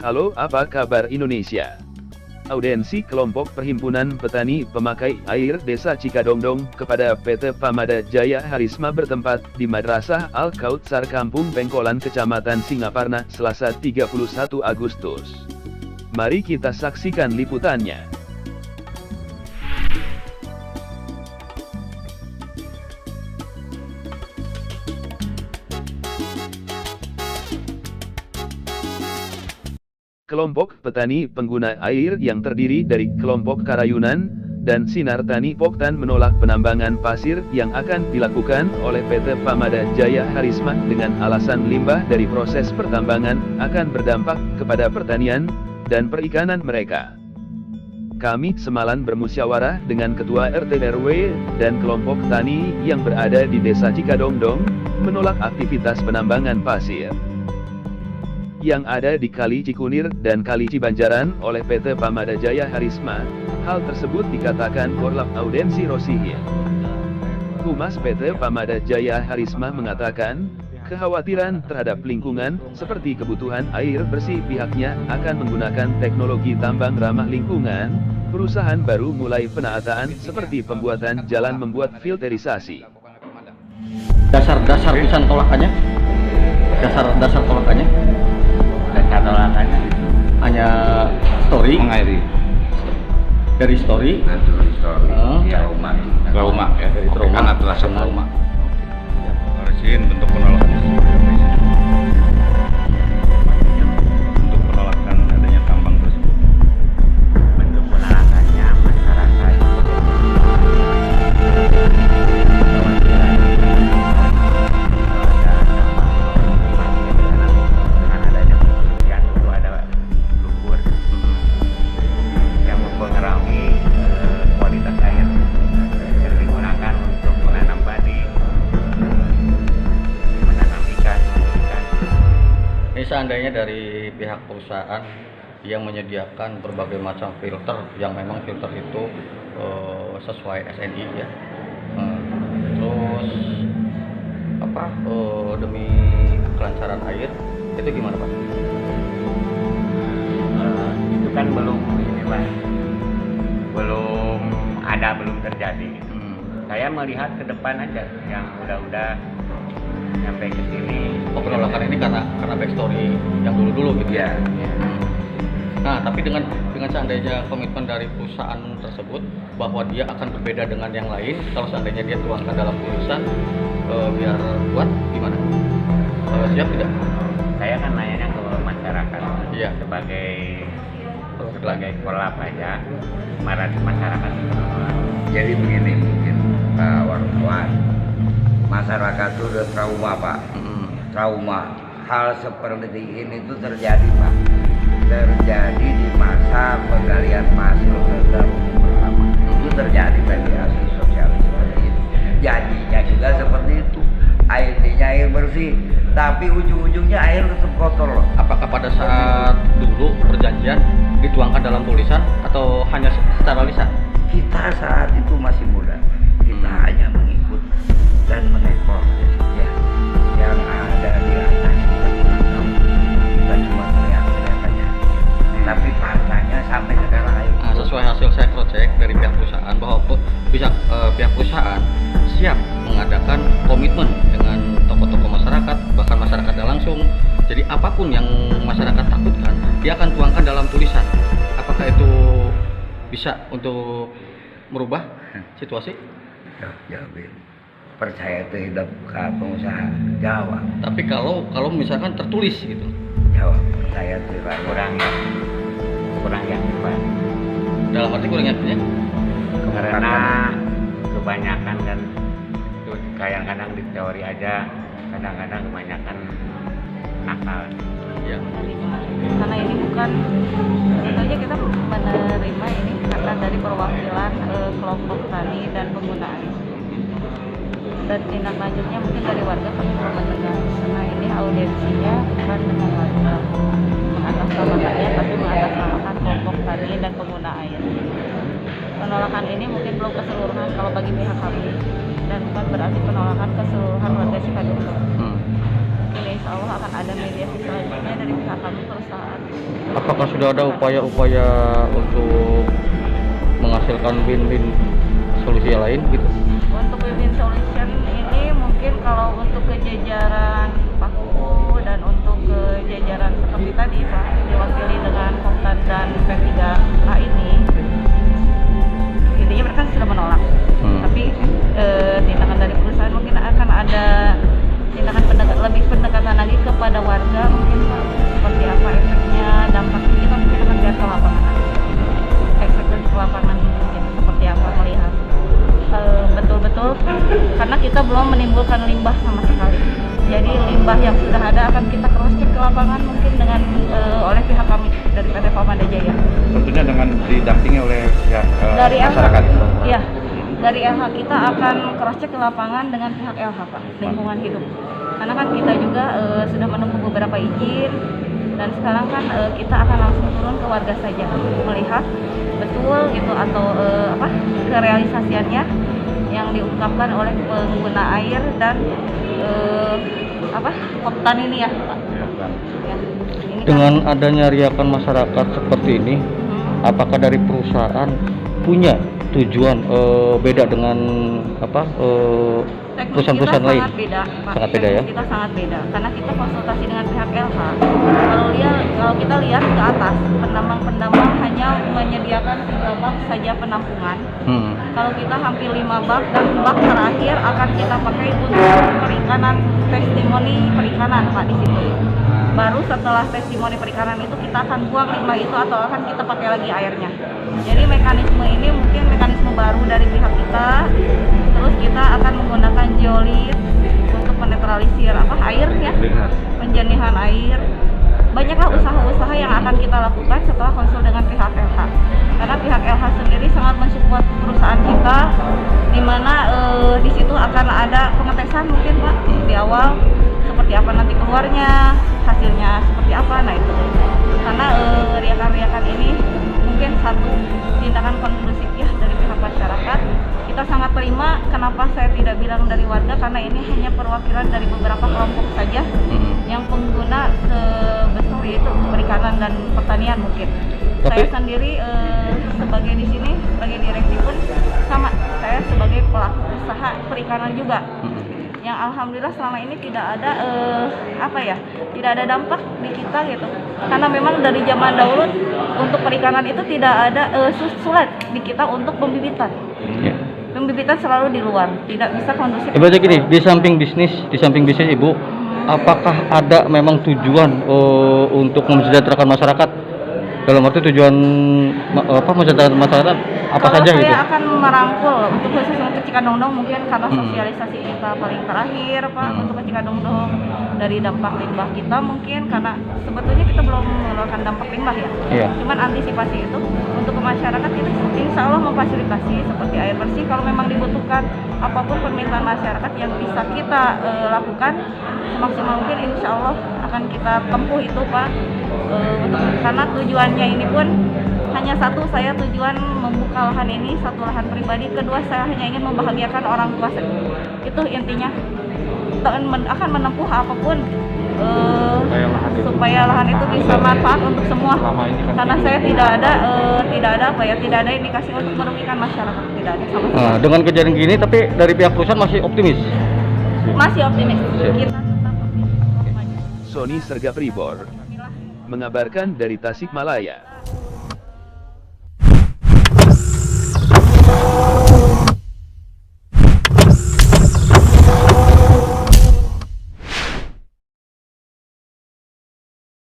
Halo, apa kabar Indonesia? Audensi kelompok Perhimpunan Petani Pemakai Air Desa Cikadongdong kepada PT Pamada Jaya Harisma bertempat di Madrasah Al-Kautsar Kampung Pengkolan Kecamatan Singaparna, Selasa 31 Agustus. Mari kita saksikan liputannya. Kelompok petani pengguna air yang terdiri dari kelompok Karayunan dan Sinar Tani Poktan menolak penambangan pasir yang akan dilakukan oleh PT Pamada Jaya Harisma dengan alasan limbah dari proses pertambangan akan berdampak kepada pertanian dan perikanan mereka. Kami semalam bermusyawarah dengan Ketua RT RW dan kelompok tani yang berada di Desa Cikadongdong menolak aktivitas penambangan pasir yang ada di Kali Cikunir dan Kali Cibanjaran oleh PT Pamada Jaya Harisma. Hal tersebut dikatakan Korlap Audensi Rosihin. Humas PT Pamada Jaya Harisma mengatakan, kekhawatiran terhadap lingkungan, seperti kebutuhan air bersih pihaknya akan menggunakan teknologi tambang ramah lingkungan. Perusahaan baru mulai penataan seperti pembuatan jalan membuat filterisasi. Dasar tulisan tolakannya? Dasar tolakannya? Tolakannya hanya story mengairi dari story trauma ya, dari trauma kan atlasan trauma. Resihin bentuk penolakan untuk penolakan adanya tambang tersebut. Bentuk penolakannya masyarakat seandainya dari pihak perusahaan yang menyediakan berbagai macam filter yang memang filter itu sesuai SNI ya, terus demi kelancaran air itu gimana Pak? Itu kan belum belum terjadi. Saya melihat ke depan aja yang udah sampai ke sini. Penolakan ini karena backstory yang dulu gitu ya. Nah, tapi dengan seandainya komitmen dari perusahaan tersebut bahwa dia akan berbeda dengan yang lain, kalau seandainya dia tuangkan dalam tulisan biar kuat, gimana? Siap tidak? Saya kan nanya ke masyarakat. Iya. Sebagai kolab aja, masyarakat. Jadi begini mungkin Pak wartawan, masyarakat itu udah trauma Pak. Trauma hal seperti ini tuh terjadi Pak, terjadi di masa penggalian pasir pertama itu terjadi mediasi sosial seperti itu, jadinya juga seperti itu, airnya air bersih tapi ujung-ujungnya air tetap kotor loh. Apakah pada saat dulu perjanjian dituangkan dalam tulisan atau hanya secara lisan? Kita saat itu masih muda, kita hanya mengikut dan mengekor ya yang ada di atas, kita kurang tahu, kita cuma melihat aja. Tapi faktanya sampai sekarang ayo. Sesuai hasil saya cross-check dari pihak perusahaan bahwa pihak perusahaan siap mengadakan komitmen dengan tokoh-tokoh masyarakat, bahkan masyarakatnya langsung. Jadi apapun yang masyarakat takutkan, dia akan tuangkan dalam tulisan. Apakah itu bisa untuk merubah situasi? Jawabin. Percaya terhadap pengusaha, jawab. Tapi kalau misalkan tertulis gitu, Jawab. Percaya terhadap kurang yakin Pak. dalam arti kurang yakinnya Karena kebanyakan kan tuh kadang-kadang di teori aja, kadang-kadang kebanyakan nakal. ya. Karena ini bukan, tentu aja kita menerima ini karena dari perwakilan kelompok tani dan pengguna air. Dan tindak lanjutnya mungkin dari warga kami mau mendengar, karena ini audensinya bukan dengan warga mengatasnamakannya, tapi mengatasnamakan kelompok tani dan pengguna air. Penolakan ini mungkin belum keseluruhan kalau bagi pihak kami, dan bukan berarti penolakan keseluruhan warga Cikadongdong. mungkin insya Allah akan ada mediasi selanjutnya dari pihak kami perusahaan. Apakah sudah ada upaya-upaya untuk menghasilkan win-win solusi yang lain gitu? Untuk win-win solution ini mungkin kalau untuk ke jajaran Paku dan untuk ke jajaran seperti tadi Pak, diwakili dengan Koptan dan P3A ini, intinya mereka sudah menolak. Tapi tindakan dari perusahaan mungkin akan ada tindakan lebih pendekatan lagi kepada warga, mungkin Pak, seperti apa efeknya, dampaknya kita mungkin akan lihat ke lapangan, eksekusi ke lapangan mungkin seperti apa melihat betul-betul, karena kita belum menimbulkan limbah sama sekali. Jadi limbah yang sudah ada akan kita cross check ke lapangan mungkin dengan oleh pihak kami dari PT Pamada Jaya. Tentunya dengan didampingi oleh pihak Dari masyarakat. Iya, dari LH kita akan cross check ke lapangan dengan pihak LH Pak, lingkungan hidup. Karena kan kita juga sudah menempuh beberapa izin dan sekarang kan kita akan langsung turun ke warga saja melihat betul gitu atau kerealisasiannya yang diungkapkan oleh pengguna air dan Koptan ini ya Pak. Ya, ini Dengan adanya riakan masyarakat seperti ini, apakah dari perusahaan punya tujuan beda dengan teknik perusahaan-perusahaan kita lain? sangat beda, Pak. Sangat beda ya? Teknik kita sangat beda karena kita konsultasi dengan pihak LH. Kalau kita lihat ke atas, penambang hanya menyediakan 3 bak saja penampungan. Kalau kita hampir 5 bak dan bak terakhir akan kita pakai untuk perikanan, testimoni perikanan Pak di situ. Baru setelah testimoni perikanan itu kita akan buang limbah itu atau akan kita pakai lagi airnya. Jadi mekanisme ini mungkin mekanisme baru dari pihak kita. Terus kita akan menggunakan geolit untuk menetralisir air ya, penjernihan air. Banyaklah usaha-usaha yang akan kita lakukan setelah konsul dengan pihak LH. Karena pihak LH sendiri sangat mensupport perusahaan kita, di mana di situ akan ada pengetesan mungkin Pak di awal seperti apa nanti keluarnya, hasilnya seperti apa. Nah itu karena riakan-riakan ini mungkin satu tindakan konklusif ya dari pihak masyarakat. Kita sangat terima. Kenapa saya tidak bilang dari warga, karena ini hanya perwakilan dari beberapa kelompok saja yang pengguna sebesar itu perikanan dan pertanian mungkin. Saya sendiri sebagai di sini sebagai direksi pun sama, saya sebagai pelaku usaha perikanan juga. Yang alhamdulillah selama ini tidak ada tidak ada dampak di kita gitu. Karena memang dari zaman dahulu untuk perikanan itu tidak ada sulit di kita untuk pembibitan. Pembibitan selalu di luar, tidak bisa kondusif. Ibaratnya gini, di samping bisnis Ibu, apakah ada memang tujuan untuk mensejahterakan masyarakat? Dalam arti tujuan mensejahterakan masyarakat apa Kalau saja gitu? saya akan merangkul untuk khusus untuk Cikadongdong mungkin karena sosialisasi kita paling terakhir Pak untuk Cikadongdong dari dampak limbah kita mungkin karena sebetulnya kita belum mengeluarkan dampak limbah ya. Iya. Cuman antisipasi itu untuk ke masyarakat kita insya Allah memfasilitasi seperti air bersih kalau memang dibutuhkan apapun permintaan masyarakat yang bisa kita lakukan semaksimal mungkin insya Allah akan kita tempuh itu Pak. Karena tujuannya ini pun hanya satu, saya tujuan membuka lahan ini satu lahan pribadi, kedua saya hanya ingin membahagiakan orang tua saya. Itu intinya. Kita akan menempuh apapun supaya lahan itu bisa manfaat untuk semua. Karena saya tidak ada indikasi untuk merugikan masyarakat, tidak ada sama sekali. Dengan kejadian gini, tapi dari pihak perusahaan masih optimis. Masih optimis. Kita tetap optimis. Sony Serga Pribor mengabarkan dari Tasikmalaya.